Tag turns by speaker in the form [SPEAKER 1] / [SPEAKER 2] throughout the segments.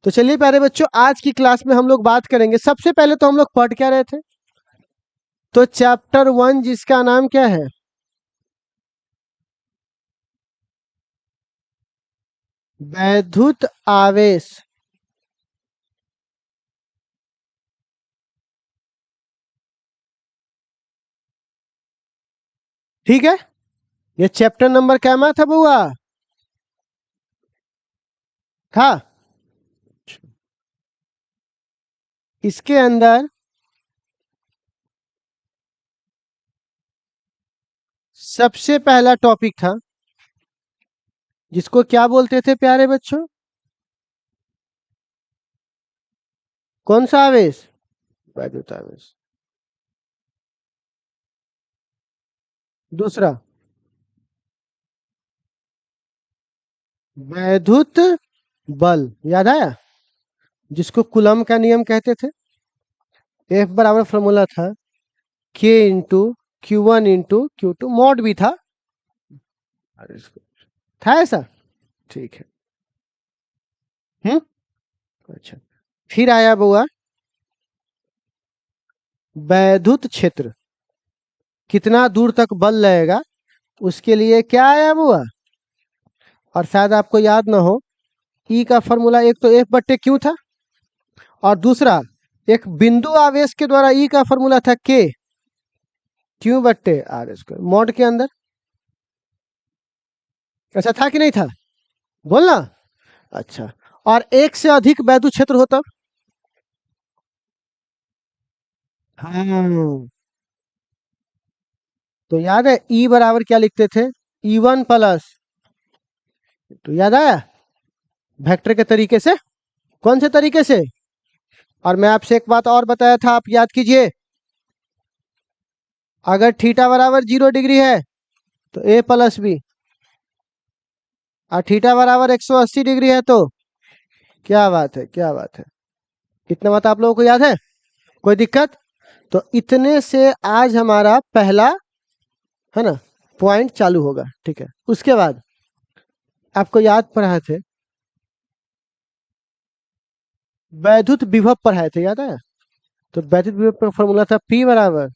[SPEAKER 1] तो चलिए प्यारे बच्चों, आज की क्लास में हम लोग बात करेंगे। सबसे पहले तो हम लोग पढ़ क्या रहे थे, तो चैप्टर 1 जिसका नाम क्या है, वैद्युत आवेश। ठीक है, ये चैप्टर नंबर क्या में था बुआ, था। इसके अंदर सबसे पहला टॉपिक था जिसको क्या बोलते थे प्यारे बच्चों, कौन सा आवेश, वैद्युत आवेश। दूसरा वैद्युत बल, याद आया, जिसको कूलम का नियम कहते थे। एफ बराबर फॉर्मूला था के into Q1 into Q2, mod भी था। था ऐसा, ठीक है। अच्छा, फिर आया बुआ वैद्युत क्षेत्र, कितना दूर तक बल लगेगा उसके लिए क्या आया बुआ, और शायद आपको याद ना हो, ई का फॉर्मूला एक तो F बट्टे Q था, और दूसरा एक बिंदु आवेश के द्वारा ई का फॉर्मूला था के Q बट्टे R स्क्वायर, मॉड के अंदर। ऐसा था कि नहीं था, बोलना। अच्छा, और एक से अधिक वैद्युत क्षेत्र हो तब, हाँ, तो याद है ई बराबर क्या लिखते थे, E1 प्लस, तो याद आया वेक्टर के तरीके से, कौन से तरीके से। और मैं आपसे एक बात और बताया था, आप याद कीजिए, अगर थीटा बराबर 0 डिग्री है तो A प्लस बी, और थीटा बराबर 180 डिग्री है तो, क्या बात है, क्या बात है, इतना बात आप लोगों को याद है, कोई दिक्कत। तो इतने से आज हमारा पहला है ना पॉइंट चालू होगा, ठीक है। उसके बाद आपको याद पढ़ाए थे, वैद्युत विभव पढ़ाए थे, याद है। तो वैद्युत विभव का फॉर्मूला था P बराबर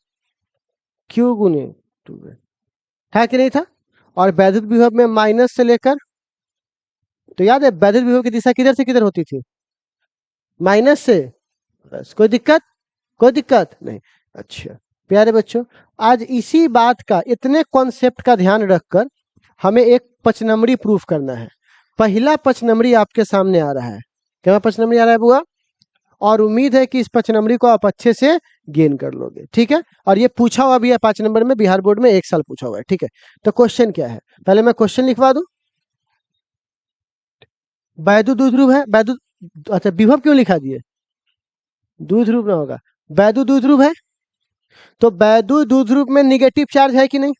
[SPEAKER 1] Q गुने 2, था कि नहीं था। और वैद्युत विभव में माइनस से लेकर, तो याद है वैद्युत विभव की दिशा किधर से किधर होती थी, माइनस से, बस। कोई दिक्कत, कोई दिक्कत नहीं। अच्छा प्यारे बच्चों, आज इसी बात का, इतने कॉन्सेप्ट का ध्यान रखकर हमें एक पचनमड़ी प्रूफ करना है। पहला पचनमड़ी आपके सामने आ रहा है, क्या पचनमड़ी आ रहा है बुआ, और उम्मीद है कि इस 5 नंबरी को आप अच्छे से गेन कर लोगे, ठीक है। और ये पूछा हुआ भी है 5 नंबर में, बिहार बोर्ड में 1 साल पूछा हुआ है, ठीक है। तो क्वेश्चन क्या है, पहले मैं क्वेश्चन लिखवा दूं। वैद्युत द्विध्रुव है, वैद्युत, अच्छा विभव क्यों लिखा दिए, द्विध्रुव ना होगा, वैद्युत द्विध्रुव है। तो वैद्युत द्विध्रुव में निगेटिव चार्ज है कि नहीं,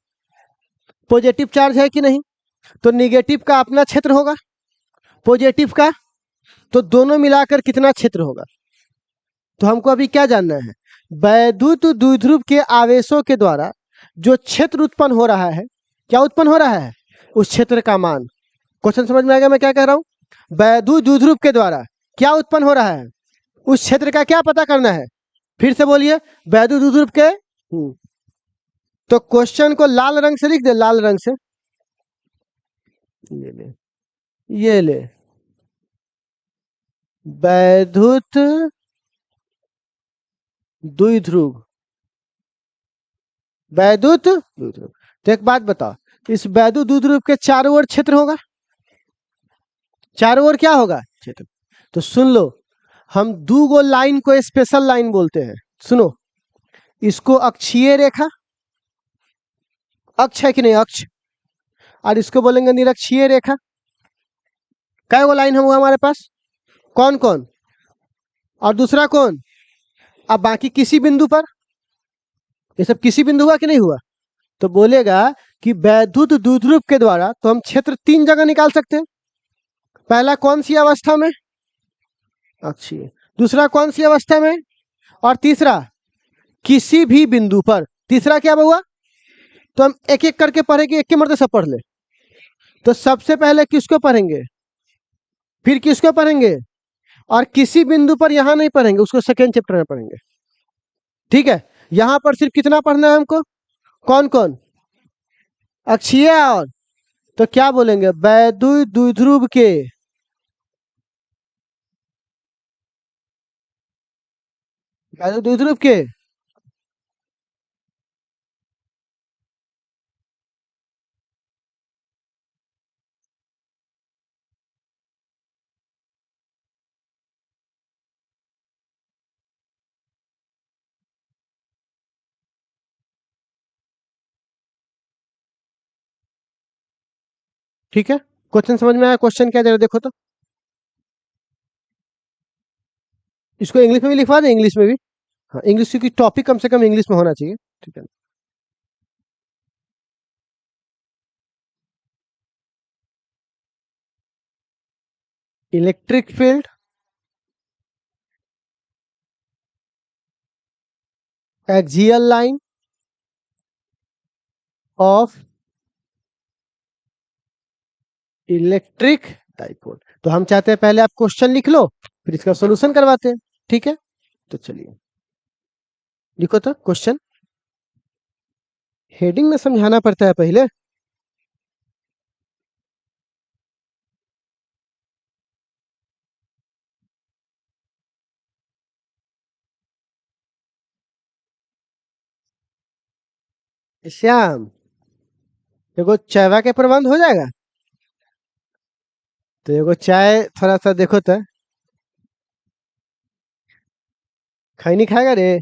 [SPEAKER 1] पॉजिटिव चार्ज है कि नहीं, तो निगेटिव का अपना क्षेत्र होगा, पॉजिटिव का, तो दोनों मिलाकर कितना क्षेत्र होगा। तो हमको अभी क्या जानना है, वैद्युत द्विध्रुव के आवेशों के द्वारा जो क्षेत्र उत्पन्न हो रहा है, क्या उत्पन्न हो रहा है, उस क्षेत्र का मान। क्वेश्चन समझ में आ गया मैं क्या कह रहा हूं, वैद्युत द्विध्रुव के द्वारा क्या उत्पन्न हो रहा है, उस क्षेत्र का क्या पता करना है। फिर से बोलिए, वैद्युत द्विध्रुव के, तो क्वेश्चन को लाल रंग से लिख दे, लाल रंग से, ये ले, ये ले, वैद्युत द्विध्रुव, वैद्युत द्विध्रुव। तो एक बात बताओ, इस वैद्युत द्विध्रुव के चारों ओर क्षेत्र होगा, चारों ओर क्या होगा, क्षेत्र। तो सुन लो, हम दो गो लाइन को स्पेशल लाइन बोलते हैं, सुनो। इसको अक्षीय रेखा, अक्ष है कि नहीं, अक्ष, और इसको बोलेंगे निरक्षीय रेखा। कै गो लाइन हुआ हमारे पास, कौन कौन, और दूसरा कौन, अब बाकी किसी बिंदु पर, ये सब किसी बिंदु हुआ कि नहीं हुआ। तो बोलेगा कि वैद्युत द्विध्रुव के द्वारा तो हम क्षेत्र 3 जगह निकाल सकते हैं। पहला कौन सी अवस्था में, अक्षीय, दूसरा कौन सी अवस्था में, और तीसरा किसी भी बिंदु पर। तीसरा क्या हुआ, तो हम एक एक करके पढ़ेंगे, एक के मर्द सब पढ़ ले। तो सबसे पहले किसको पढ़ेंगे, फिर किसको पढ़ेंगे, और किसी बिंदु पर यहां नहीं पढ़ेंगे, उसको सेकेंड चैप्टर में पढ़ेंगे। ठीक है, यहां पर सिर्फ कितना पढ़ना है हमको? कौन कौन? अक्षीय और, तो क्या बोलेंगे? वैद्युत द्विध्रुव के, वैद्युत द्विध्रुव के, ठीक है। क्वेश्चन समझ में आया? क्वेश्चन क्या जरा देखो तो, इसको इंग्लिश में भी लिखवा दें, इंग्लिश में भी। हाँ, इंग्लिश की टॉपिक कम से कम इंग्लिश में होना चाहिए। ठीक है। Electric field axial line of electric dipole. तो हम चाहते हैं पहले आप क्वेश्चन लिख लो, फिर इसका सॉल्यूशन करवाते हैं। ठीक है, तो चलिए लिखो तो क्वेश्चन। हेडिंग में समझाना पड़ता है पहले। श्याम, देखो चायवा के प्रबंध हो जाएगा? तो एगो चाय थोड़ा सा देखो तो, खाई नहीं खाएगा रे?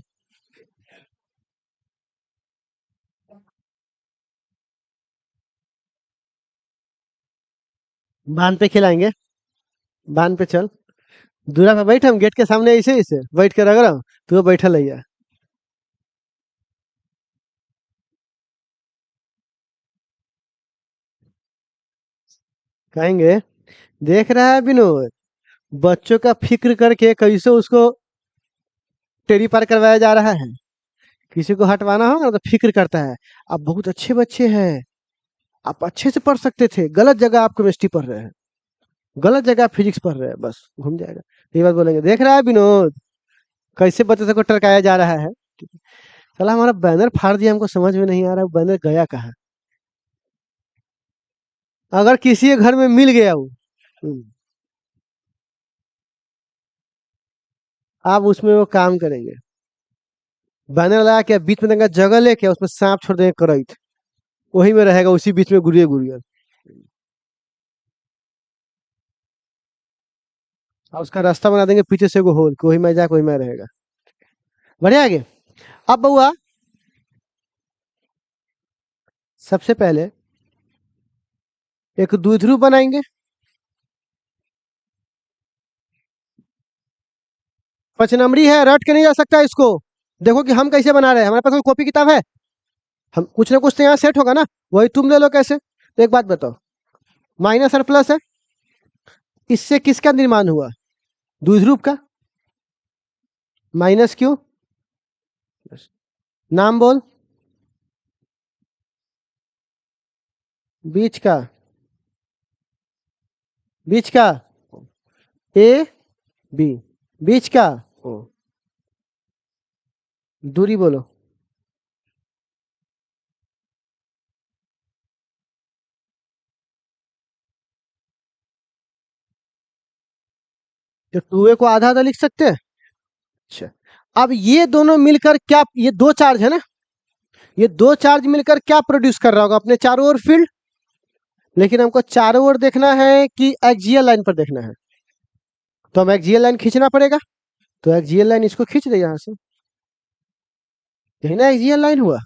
[SPEAKER 1] बांध पे खिलाएंगे, बांध पे चल। दूरा पे बैठ, हम गेट के सामने ऐसे ऐसे बैठ के रख रहा हूँ, तू बैठा लैया। कहेंगे, देख रहा है विनोद, बच्चों का फिक्र करके कैसे उसको टेरी पार करवाया जा रहा है। किसी को हटवाना हो ना तो फिक्र करता है, आप बहुत अच्छे बच्चे हैं, आप अच्छे से पढ़ सकते थे, गलत जगह आप केमिस्ट्री पढ़ रहे हैं, गलत जगह आप फिजिक्स पढ़ रहे हैं, बस घूम जाएगा। ये बात बोलेंगे, देख रहा है विनोद कैसे बच्चे को टरकाया जा रहा है। साला हमारा बैनर फाड़ दिया, हमको समझ में नहीं आ रहा बैनर गया कहाँ। अगर किसी के घर में मिल गया वो, आप उसमें वो काम करेंगे, बैनर लगा के बीच में देंगे जगह लेके, उसमें सांप छोड़ देंगे करैत, वही में रहेगा, उसी बीच में गुड़िया गुड़िया, और उसका रास्ता बना देंगे पीछे से एगो होल, कि वही में जाके वही में रहेगा। बढ़िया आगे। अब बउआ, सबसे पहले एक द्विध्रुव बनाएंगे। पांच नंबरी है, रट के नहीं जा सकता इसको। देखो कि हम कैसे बना रहे हैं, हमारे पास कोई कॉपी किताब है? हम कुछ ना कुछ तो यहाँ सेट होगा ना, वही तुम ले लो कैसे। तो एक बात बताओ, माइनस और प्लस है, इससे किसका निर्माण हुआ? द्विध्रुव का। माइनस क्यों? नाम बोल। बीच का, बीच का ए बी, बीच का ओ। दूरी बोलो। तो टू ए को आधा आधा लिख सकते हैं। अच्छा, अब ये दोनों मिलकर क्या, ये दो चार्ज है ना, ये दो चार्ज मिलकर क्या प्रोड्यूस कर रहा होगा? अपने चारों ओर फील्ड। लेकिन हमको चारों ओर देखना है कि एक्सियल लाइन पर देखना है, तो हम एक्सियल लाइन खींचना पड़ेगा। तो एक्सियल लाइन इसको खींच दे यहां से, यही ना एक्सियल लाइन हुआ।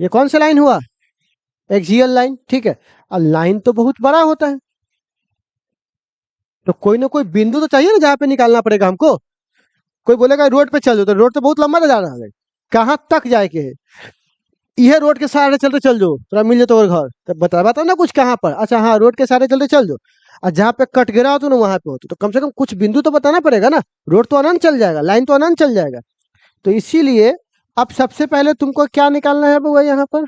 [SPEAKER 1] ये कौन सा लाइन हुआ? Axial line. ठीक है, अब लाइन तो बहुत बड़ा होता है, तो कोई ना कोई बिंदु तो चाहिए ना जहां पे निकालना पड़ेगा हमको। कोई बोलेगा रोड पे चल जाओ, तो रोड तो बहुत लंबा जा रहा है, कहाँ तक जाए के है? ये रोड के सहारे चलते चल जाओ, थोड़ा मिल जाए और घर, तो बता बता ना कुछ कहाँ पर। अच्छा हाँ, रोड के सहारे चलते चल जाओ, और जहाँ पे कट गिरा हो तो ना वहां पे हो, तो कम से कम कुछ बिंदु तो बताना पड़ेगा ना। रोड तो अनंत चल जाएगा, लाइन तो अनंत चल जाएगा। तो इसीलिए अब सबसे पहले तुमको क्या निकालना है बउआ? यहाँ पर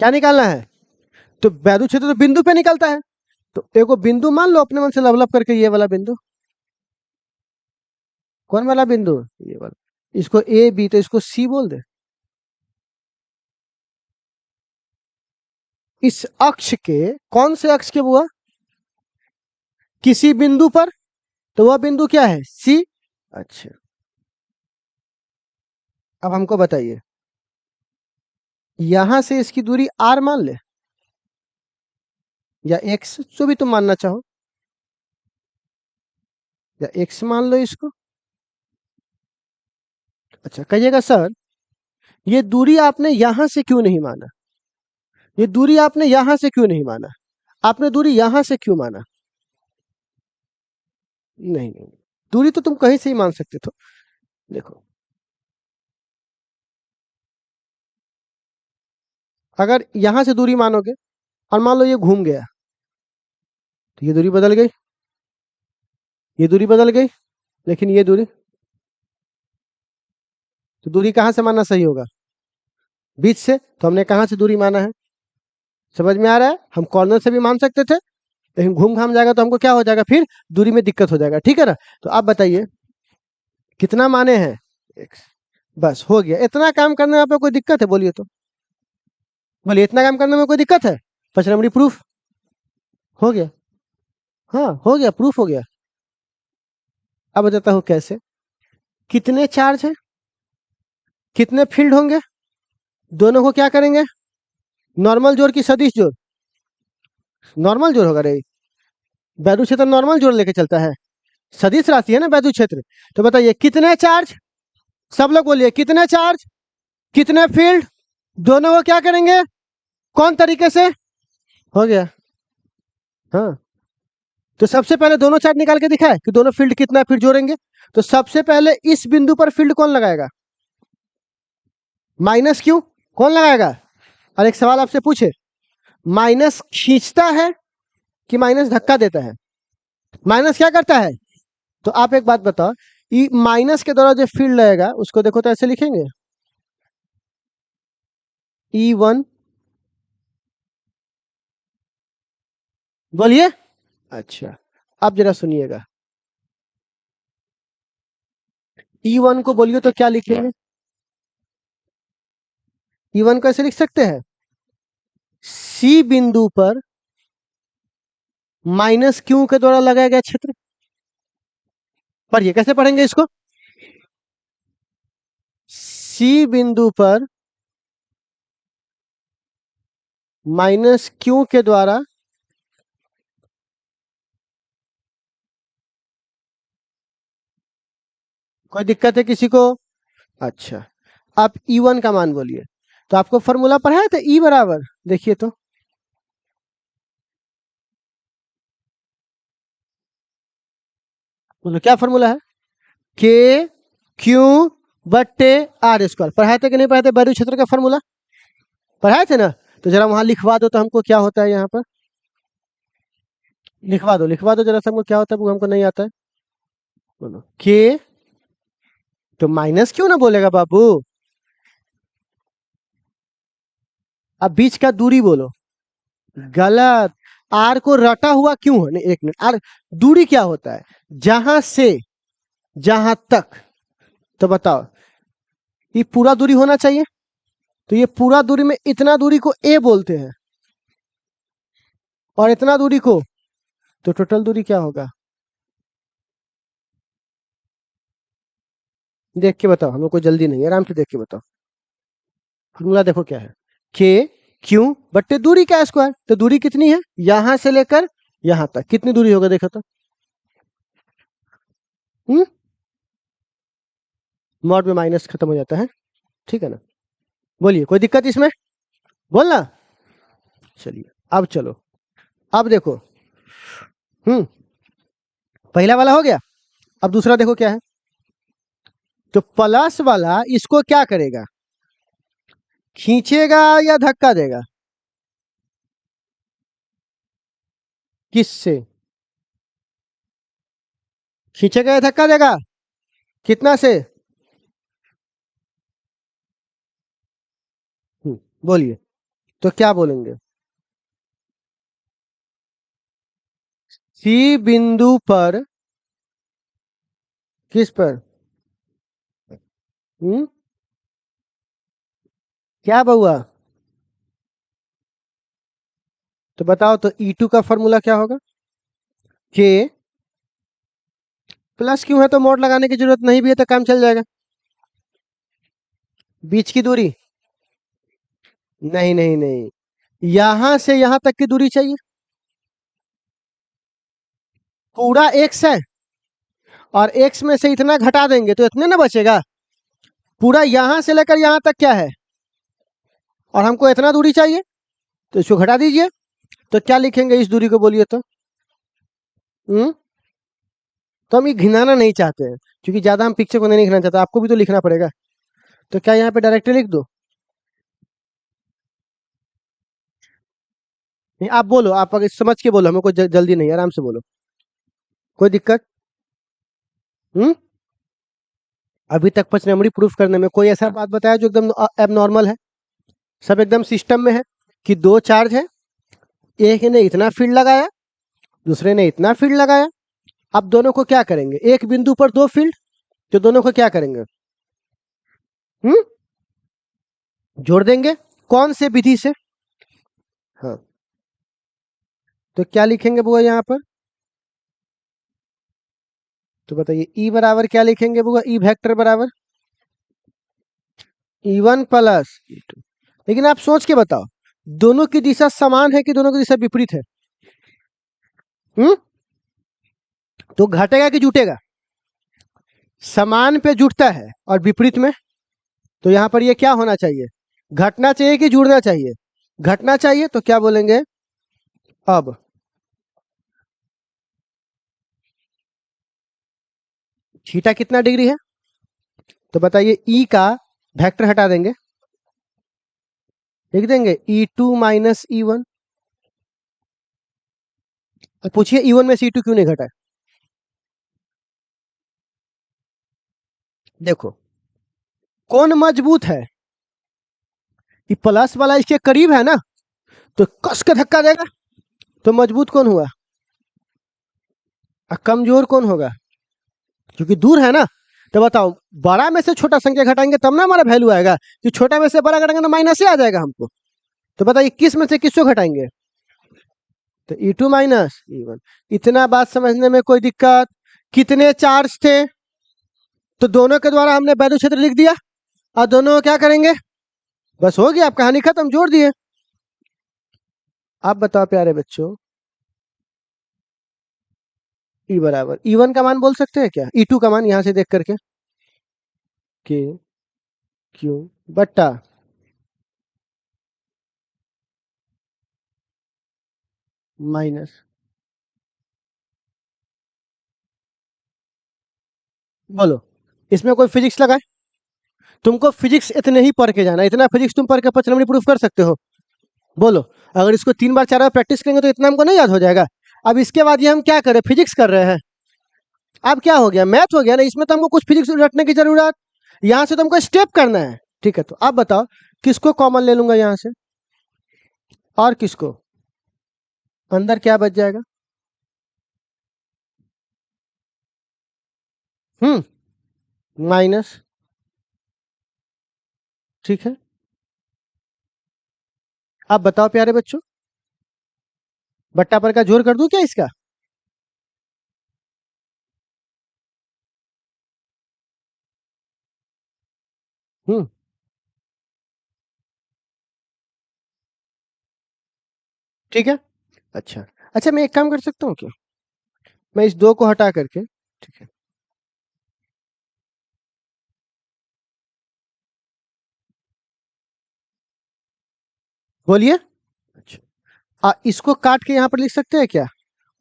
[SPEAKER 1] क्या निकालना है? तो वैद्युत क्षेत्र तो बिंदु पे निकलता है, तो एगो बिंदु मान लो अपने मन से डेवलप करके, ये वाला बिंदु। कौन वाला बिंदु? ये वाला। इसको ए बी, तो इसको सी बोल दे। इस अक्ष के, कौन से अक्ष के हुआ? किसी बिंदु पर, तो वह बिंदु क्या है? सी। अच्छा, अब हमको बताइए, यहां से इसकी दूरी आर मान ले, या एक्स, जो भी तुम मानना चाहो, या एक्स मान लो इसको। अच्छा, कहिएगा सर ये दूरी आपने यहां से क्यों नहीं माना? ये दूरी आपने यहां से क्यों नहीं माना? आपने दूरी यहां से क्यों माना? नहीं नहीं, दूरी तो तुम कहीं से ही मान सकते थे। देखो, अगर यहां से दूरी मानोगे और मान लो ये घूम गया, तो ये दूरी बदल गई, ये दूरी बदल गई, लेकिन ये दूरी, तो दूरी कहां से मानना सही होगा? बीच से। तो हमने कहां से दूरी माना है? समझ में आ रहा है? हम कॉर्नर से भी मान सकते थे, लेकिन घूम घाम जाएगा तो हमको क्या हो जाएगा, फिर दूरी में दिक्कत हो जाएगा। ठीक है ना? तो आप बताइए कितना माने हैं? एक्स। बस हो गया। इतना काम करने में आपको कोई दिक्कत है? बोलिए तो, बोलिए, इतना काम करने में कोई दिक्कत है? 5 नंबरी प्रूफ हो गया। हाँ हो गया, प्रूफ हो गया। अब बताता हूँ कैसे। कितने चार्ज है, कितने फील्ड होंगे, दोनों को क्या करेंगे? नॉर्मल जोड़ की सदिश जोड़? नॉर्मल जोड़ होगा रे। वैद्युत क्षेत्र नॉर्मल जोड़ लेके चलता है, सदिश राशि है ना वैद्युत क्षेत्र। तो बताइए कितने चार्ज, सब लोग बोलिए कितने चार्ज, कितने फील्ड, दोनों को क्या करेंगे, कौन तरीके से? हो गया। हाँ, तो सबसे पहले दोनों चार्ज निकाल के दिखाए कि दोनों फील्ड कितना फील्ड जोड़ेंगे। तो सबसे पहले इस बिंदु पर फील्ड कौन लगाएगा? Minus Q. कौन लगाएगा? और एक सवाल आपसे पूछे, माइनस खींचता है कि माइनस धक्का देता है? माइनस क्या करता है? तो आप एक बात बताओ, ई माइनस के द्वारा जो फील्ड लगेगा उसको देखो तो ऐसे लिखेंगे, E1। बोलिए। अच्छा, अब जरा सुनिएगा, E1 को बोलिए तो क्या लिखेंगे? E1 को ऐसे लिख सकते हैं, सी बिंदु पर माइनस क्यू के द्वारा लगाया गया क्षेत्र। पढ़िए कैसे पढ़ेंगे इसको। सी बिंदु पर माइनस क्यू के द्वारा कोई दिक्कत है किसी को? अच्छा, आप E1 का मान बोलिए। तो आपको फॉर्मूला पढ़ाया था, E बराबर, देखिए तो, बोलो क्या फॉर्मूला है? के क्यू बट्टे आर स्क्वायर। पढ़ाए थे कि नहीं पढ़ाए थे वैद्युत क्षेत्र का फॉर्मूला? पढ़ाए थे ना? तो जरा वहां लिखवा दो तो हमको क्या होता है यहाँ पर, लिखवा दो, लिखवा दो जरा सा हमको क्या होता है, वो हमको नहीं आता है। बोलो के, तो माइनस क्यों ना बोलेगा बाबू, अब बीच का दूरी बोलो। गलत। आर को रटा हुआ क्यों है? नहीं, एक मिनट, आर दूरी क्या होता है? जहां से जहां तक। तो बताओ, ये पूरा दूरी होना चाहिए, तो ये पूरा दूरी में इतना दूरी को ए बोलते हैं, और इतना दूरी को, तो टोटल दूरी क्या होगा? देख के बताओ, हमें कोई जल्दी नहीं है, आराम से देख के बताओ। फॉर्मूला देखो क्या है, के क्यू बट्टे दूरी का स्क्वायर। तो दूरी कितनी है यहां से लेकर यहां तक, कितनी दूरी होगा देखो तो। हम्म, मॉड में माइनस खत्म हो जाता है, ठीक है ना? बोलिए कोई दिक्कत इसमें? बोलना। चलिए अब चलो, अब देखो। हम्म, पहला वाला हो गया। अब दूसरा देखो क्या है। तो प्लस वाला इसको क्या करेगा, खींचेगा या धक्का देगा? किससे? खींचेगा या धक्का देगा? कितना से? बोलिए, तो क्या बोलेंगे? सी बिंदु पर, किस पर? हम्म, क्या बउआ? तो बताओ तो E2 का फॉर्मूला क्या होगा? के प्लस क्यों है, तो मोड लगाने की जरूरत नहीं भी है तो काम चल जाएगा। बीच की दूरी, नहीं नहीं नहीं, यहां से यहां तक की दूरी चाहिए। पूरा एक्स है, और एक्स में से इतना घटा देंगे तो इतने ना बचेगा। पूरा यहां से लेकर यहां तक क्या है, और हमको इतना दूरी चाहिए, तो इसको घटा दीजिए। तो क्या लिखेंगे इस दूरी को, बोलिए तो? हम्म, तो हम ये घिनाना नहीं चाहते हैं, क्योंकि ज्यादा हम पिक्चर को नहीं लिखना चाहते, आपको भी तो लिखना पड़ेगा। तो क्या यहाँ पे डायरेक्टली लिख दो? नहीं, आप बोलो, आप अगर समझ के बोलो, हमें कोई जल्दी नहीं है, आराम से बोलो, कोई दिक्कत? हम्म, अभी तक पचनमड़ी प्रूफ करने में कोई ऐसा बात बताया जो एकदम एबनॉर्मल है? सब एकदम सिस्टम में है कि दो चार्ज है, एक ने इतना फील्ड लगाया, दूसरे ने इतना फील्ड लगाया। अब दोनों को क्या करेंगे, एक बिंदु पर दो फील्ड, तो दोनों को क्या करेंगे? हम्म, जोड़ देंगे। कौन से विधि से? हाँ, तो क्या लिखेंगे बुआ यहाँ पर? तो बताइए, ई बराबर क्या लिखेंगे बुआ? ई वेक्टर बराबर E1 प्लस E2। लेकिन आप सोच के बताओ, दोनों की दिशा समान है कि दोनों की दिशा विपरीत है? हम्म, तो घटेगा कि जुटेगा? समान पे जुटता है, और विपरीत में? तो यहाँ पर ये क्या होना चाहिए, घटना चाहिए कि जुड़ना चाहिए? घटना चाहिए, तो क्या बोलेंगे अब? थीटा कितना डिग्री है? तो बताइए, ई का वेक्टर हटा देंगे, लिख देंगे E2 माइनस E1। पूछिए E1 में से E2 क्यों नहीं घटा है? देखो, कौन मजबूत है? ये प्लस वाला इसके करीब है ना, तो कस के धक्का देगा, तो मजबूत कौन हुआ? और कमजोर कौन होगा? क्योंकि दूर है ना। तो बताओ, बड़ा में से छोटा संख्या घटाएंगे तब ना हमारा वैल्यू आएगा, कि छोटा में से बड़ा घटाएंगे तो माइनस से आ जाएगा हमको। तो बताइए, किस में से किसको घटाएंगे? तो E2 माइनस E1। इतना बात समझने में कोई दिक्कत? कितने चार्ज थे, तो दोनों के द्वारा हमने वैद्युत क्षेत्र लिख दिया, और दोनों को क्या करेंगे, बस हो गया, आप कहानी खत्म, जोड़ दिए। आप बताओ प्यारे बच्चों, ई बराबर E1 का मान बोल सकते हैं क्या, E2 का मान यहां से देख करके? के क्यू बट्टा माइनस, बोलो, इसमें कोई फिजिक्स लगाए? तुमको फिजिक्स इतने ही पढ़ के जाना, इतना फिजिक्स तुम पढ़ के पचनमणी प्रूफ कर सकते हो? बोलो, अगर इसको 3 बार 4 बार प्रैक्टिस करेंगे तो इतना हमको नहीं याद हो जाएगा? अब इसके बाद ये हम क्या करें, फिजिक्स कर रहे हैं? अब क्या हो गया, मैथ हो गया ना, इसमें तो हमको कुछ फिजिक्स रटने की जरूरत, यहाँ से तो हमको स्टेप करना है। ठीक है, तो आप बताओ, किसको कॉमन ले लूंगा यहाँ से, और किसको? अंदर क्या बच जाएगा? माइनस, ठीक है। आप बताओ प्यारे बच्चों, बट्टा पर का जोड़ कर दूं क्या इसका? हम्म, ठीक है। अच्छा, अच्छा, मैं एक काम कर सकता हूँ क्या, मैं इस दो को हटा करके, ठीक है, बोलिए। अच्छा, इसको काट के यहाँ पर लिख सकते हैं क्या,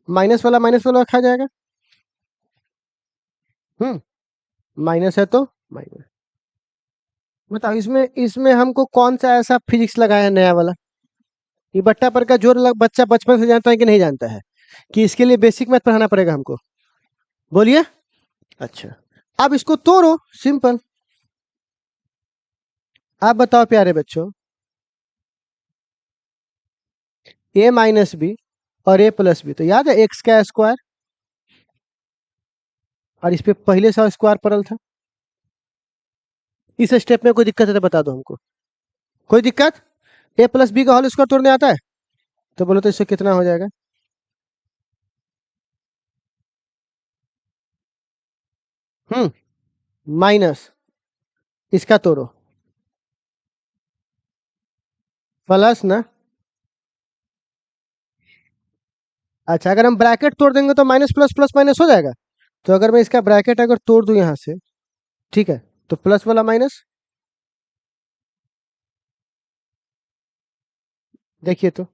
[SPEAKER 1] माइनस वाला खा जाएगा। हम्म, माइनस है तो माइनस। बताओ, इसमें इसमें हमको कौन सा ऐसा फिजिक्स लगाया है नया वाला? ये बट्टा पर का जोड़ बच्चा बचपन से जानता है कि नहीं जानता है, कि इसके लिए बेसिक मैथ पढ़ाना पड़ेगा हमको? बोलिए। अच्छा, अब इसको तोड़ो, सिंपल। आप बताओ प्यारे बच्चों, A माइनस बी और a प्लस बी, तो याद है x का स्क्वायर, और इस पे पहले से स्क्वायर पड़ल था। इस स्टेप में कोई दिक्कत है तो बता दो हमको। कोई दिक्कत? a प्लस बी का होल स्क्वायर तोड़ने आता है? तो बोलो तो इससे कितना हो जाएगा? माइनस इसका तोड़ो, प्लस ना। अच्छा, अगर हम ब्रैकेट तोड़ देंगे तो माइनस प्लस प्लस माइनस हो जाएगा। तो अगर मैं इसका ब्रैकेट अगर तोड़ दूं यहां से, ठीक है, तो प्लस वाला माइनस, देखिए तो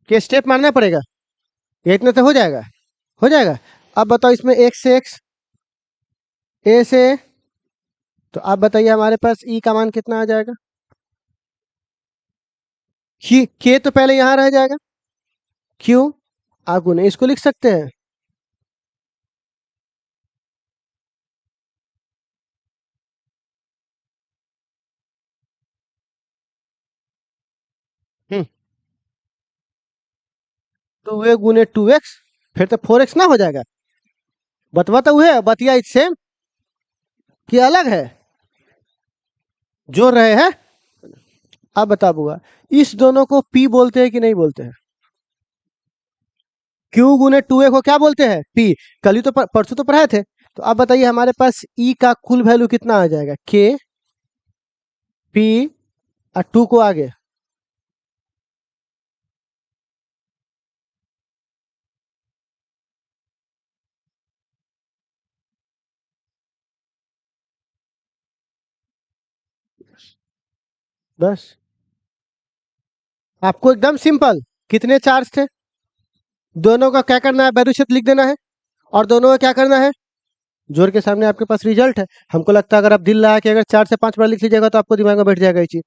[SPEAKER 1] ये स्टेप मानना पड़ेगा, ये इतने से हो जाएगा, हो जाएगा। अब बताओ इसमें x से x, a से a, तो आप बताइए हमारे पास e का मान कितना आ जाएगा? k तो पहले यहां रह जाएगा, क्यों? आगुने इसको लिख सकते हैं। हम्म, तो वे गुने 2x, फिर तो 4x ना हो जाएगा। बतवा तो हुए बतिया इससे कि अलग है, जोड़ रहे हैं। अब बता बुआ, इस दोनों को p बोलते हैं कि नहीं बोलते हैं? q गुने 2a को क्या बोलते हैं? p। कल ही तो परसों तो पढ़ाए थे। तो अब बताइए हमारे पास e का कुल वैल्यू कितना आ जाएगा? k p और 2 को आगे, बस। आपको एकदम सिंपल, कितने चार्ज थे, दोनों का क्या करना है, वैल्यू लिख देना है, और दोनों का क्या करना है, जोड़ के सामने आपके पास रिजल्ट है। हमको लगता है अगर आप दिल लगा के अगर 4 से 5 बार लिख लीजिएगा तो आपको दिमाग में बैठ जाएगा ये चीज,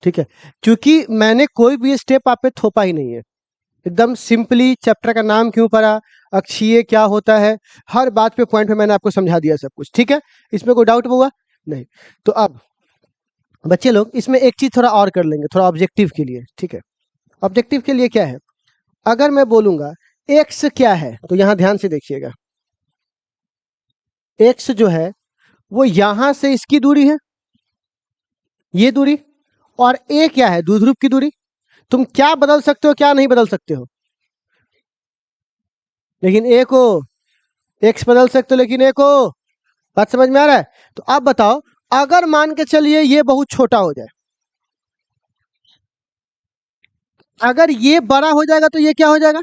[SPEAKER 1] ठीक है। क्योंकि मैंने कोई भी स्टेप आप पे थोपा ही नहीं है, एकदम सिंपली चैप्टर का नाम क्यों पढ़ा, अक्षीय क्या होता है, हर बात पे पॉइंट पे मैंने आपको समझा दिया सब कुछ, ठीक है। इसमें कोई डाउट हुआ नहीं? तो अब बच्चे लोग इसमें एक चीज थोड़ा और कर लेंगे, थोड़ा ऑब्जेक्टिव के लिए, ठीक है। ऑब्जेक्टिव के लिए क्या है, अगर मैं बोलूंगा एक्स क्या है, तो यहां ध्यान से देखिएगा, एक्स जो है वो यहां से इसकी दूरी है, ये दूरी, और ए क्या है, द्विध्रुव की दूरी। तुम क्या बदल सकते हो, क्या नहीं बदल सकते हो? लेकिन ए को एक्स बदल सकते हो, लेकिन ए को, बात समझ में आ रहा है? तो आप बताओ, अगर मान के चलिए ये बहुत छोटा हो जाए, अगर ये बड़ा हो जाएगा तो ये क्या हो जाएगा?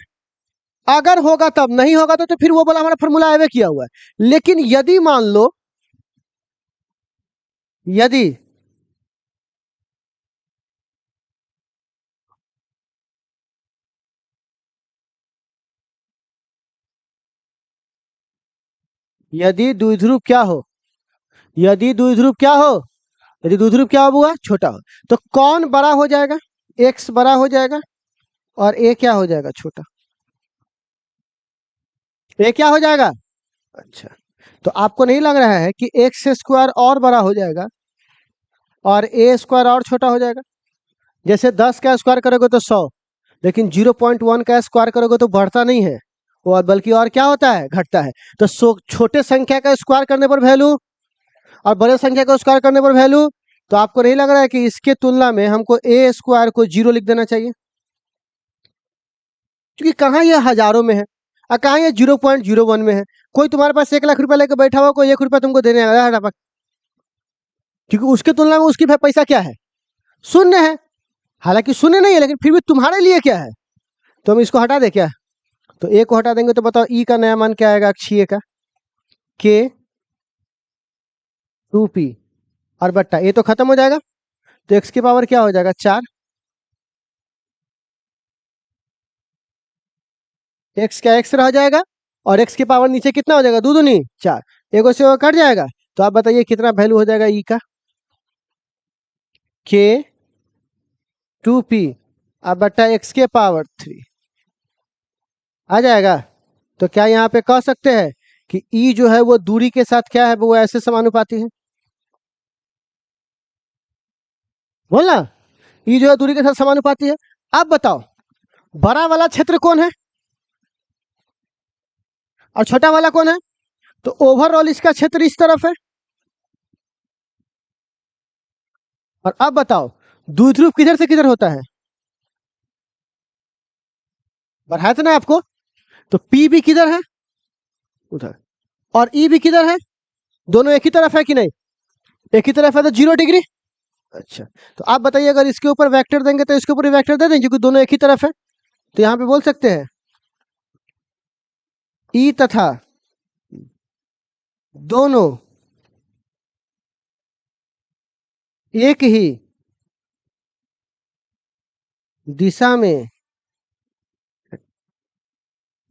[SPEAKER 1] अगर होगा तब, नहीं होगा तो फिर वो बोला हमारा फॉर्मूला एवे किया हुआ है। लेकिन यदि मान लो, यदि यदि द्विध्रुव क्या हो, यदि द्विध्रुव क्या हो, यदि द्विध्रुव क्या हुआ, छोटा हो, तो कौन बड़ा हो जाएगा? एक्स बड़ा हो जाएगा, और ए क्या हो जाएगा, छोटा। ए क्या हो जाएगा? अच्छा, तो आपको नहीं लग रहा है कि एक्स स्क्वायर और बड़ा हो जाएगा और ए स्क्वायर और छोटा हो जाएगा? जैसे 10 का स्क्वायर करोगे तो 100, लेकिन 0.1 का स्क्वायर करोगे तो बढ़ता नहीं है, और बल्कि और क्या होता है, घटता है। तो छोटे संख्या का स्क्वायर करने पर वैल्यू और बड़े संख्या का स्क्वायर करने पर वैल्यू। तो आपको नहीं लग रहा है कि इसके तुलना में हमको ए स्क्वायर को 0 लिख देना चाहिए? क्योंकि कहाँ ये हजारों में है और कहाँ ये 0.01 में है। कोई तुम्हारे पास 1 लाख रुपया लेकर बैठा हुआ, कोई 1 रुपया तुमको देने आ रहा है, क्योंकि उसके तुलना में उसकी पैसा क्या है, शून्य है। हालांकि शून्य नहीं है, लेकिन फिर भी तुम्हारे लिए क्या है, तो हम इसको हटा दे क्या? तो ए को हटा देंगे तो बताओ ई का नया मान क्या आएगा, अक्षीय का, के 2p, और बट्टा ए तो खत्म हो जाएगा, तो एक्स की पावर क्या हो जाएगा, 4। एक्स का एक्स रह जाएगा, और एक्स की पावर नीचे कितना हो जाएगा, 2 दूनी 4, एगो से वो कट जाएगा। तो आप बताइए कितना वैल्यू हो जाएगा ई का, के 2p अब बट्टा एक्स के पावर 3 आ जाएगा। तो क्या यहाँ पे कह सकते हैं कि ई जो है वो दूरी के साथ क्या है, वो ऐसे समानुपाती है, बोलना, ई जो है दूरी के साथ समानुपाती है। अब बताओ, बड़ा वाला क्षेत्र कौन है और छोटा वाला कौन है? तो ओवरऑल इसका क्षेत्र इस तरफ है। और अब बताओ द्विध्रुव किधर से किधर होता है? बढ़ाया था ना आपको। तो पी भी किधर है? उधर। और ई भी किधर है? दोनों एक ही तरफ है कि नहीं? एक ही तरफ है तो 0 डिग्री। अच्छा, तो आप बताइए अगर इसके ऊपर वेक्टर देंगे तो इसके ऊपर वेक्टर दे देंगे क्योंकि दोनों एक ही तरफ है। तो यहाँ पे बोल सकते हैं ई तथा दोनों एक ही दिशा में,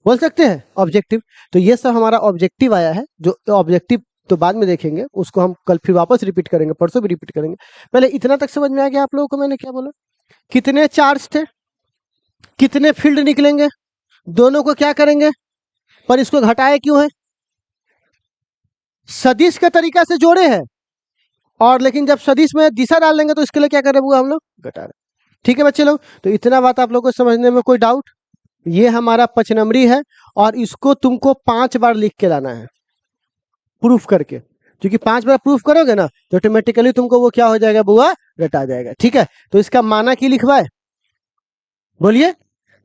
[SPEAKER 1] बोल सकते हैं ऑब्जेक्टिव। तो ये सब हमारा ऑब्जेक्टिव आया है। जो ऑब्जेक्टिव तो बाद में देखेंगे, उसको हम कल फिर वापस रिपीट करेंगे, परसों भी रिपीट करेंगे। पहले इतना तक समझ में आ गया आप लोगों को मैंने क्या बोला? कितने चार्ज थे, कितने फील्ड निकलेंगे, दोनों को क्या करेंगे, पर इसको घटाए क्यों है? सदिश के तरीका से जोड़े हैं, और लेकिन जब सदिश में दिशा डाल लेंगे तो इसके लिए क्या करेंगे हम लोग? घटा रहे। ठीक है बच्चे लोग, तो इतना बात आप लोग को समझने में कोई डाउट? ये हमारा 5 नंबरी है और इसको तुमको 5 बार लिख के लाना है प्रूफ करके, क्योंकि 5 बार प्रूफ करोगे ना तो ऑटोमेटिकली तुमको वो क्या हो जाएगा बुआ? रटा जाएगा। ठीक है, तो इसका माना की लिखवाए, बोलिए।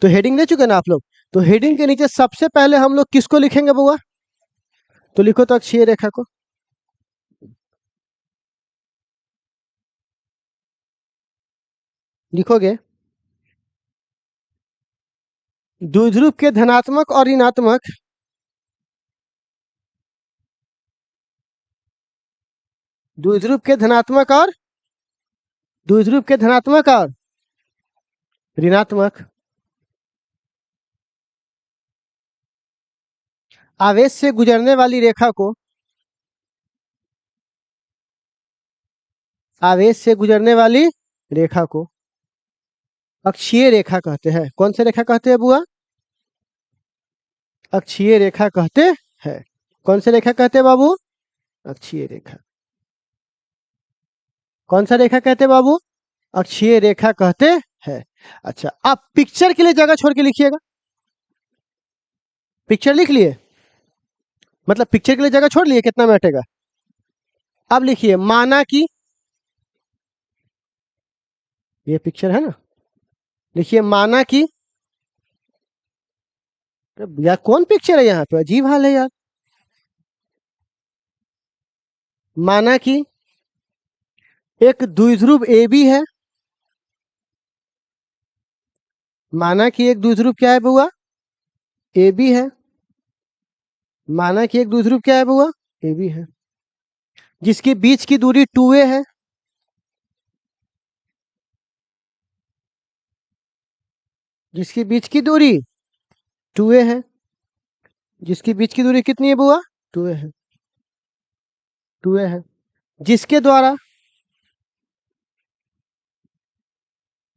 [SPEAKER 1] तो हेडिंग ले चुके ना आप लोग, तो हेडिंग के नीचे सबसे पहले हम लोग किसको लिखेंगे बुआ? तो लिखो तो अक्षीय रेखा को। लिखोगे द्विध्रुव के धनात्मक और ऋणात्मक द्विध्रुव के धनात्मक और द्विध्रुव के धनात्मक और ऋणात्मक आवेश से गुजरने वाली रेखा को, आवेश से गुजरने वाली रेखा को अक्षीय रेखा कहते हैं। कौन सी रेखा कहते हैं बुआ? अक्षीय रेखा कहते हैं। कौन सी रेखा कहते हैं बाबू? अक्षीय रेखा। कौन सा रेखा कहते हैं बाबू? अक्षीय रेखा कहते हैं। अच्छा, आप पिक्चर के लिए जगह छोड़ के लिखिएगा। पिक्चर लिख लिए, मतलब पिक्चर के लिए जगह छोड़ लिए, कितना में हटेगा? अब लिखिए माना कि, ये पिक्चर है ना, लिखिए माना कि, यार कौन पिक्चर है यहाँ पे? अजीब हाल है यार। माना कि एक द्विध्रुव ए बी है। माना कि एक द्विध्रुव क्या है बुआ? ए बी है। माना कि एक द्विध्रुव क्या है बुआ? ए बी है, जिसके बीच की दूरी 2a है। जिसके बीच की दूरी 2a है। जिसके बीच की दूरी कितनी है बुआ? 2a है। 2a है, जिसके द्वारा,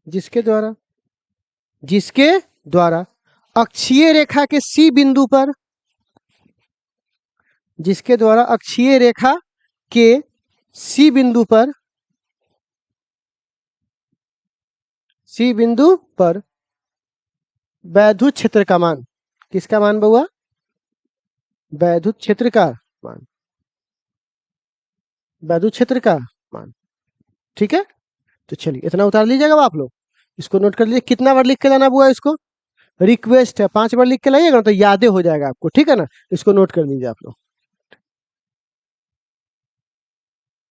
[SPEAKER 1] जिसके द्वारा, जिसके द्वारा अक्षीय रेखा के सी बिंदु पर, जिसके द्वारा अक्षीय रेखा के सी बिंदु पर, सी बिंदु पर वैद्युत क्षेत्र का मान, किसका मान बउआ? वैद्युत क्षेत्र का मान, वैद्युत क्षेत्र का मान। ठीक है, तो चलिए इतना उतार लीजिएगा आप लोग, इसको नोट कर लीजिए। कितना बार लिख के लाना बुआ इसको? रिक्वेस्ट है 5 बार लिख के लाइएगा ना तो यादें हो जाएगा आपको। ठीक है ना, इसको नोट कर लीजिए आप लोग।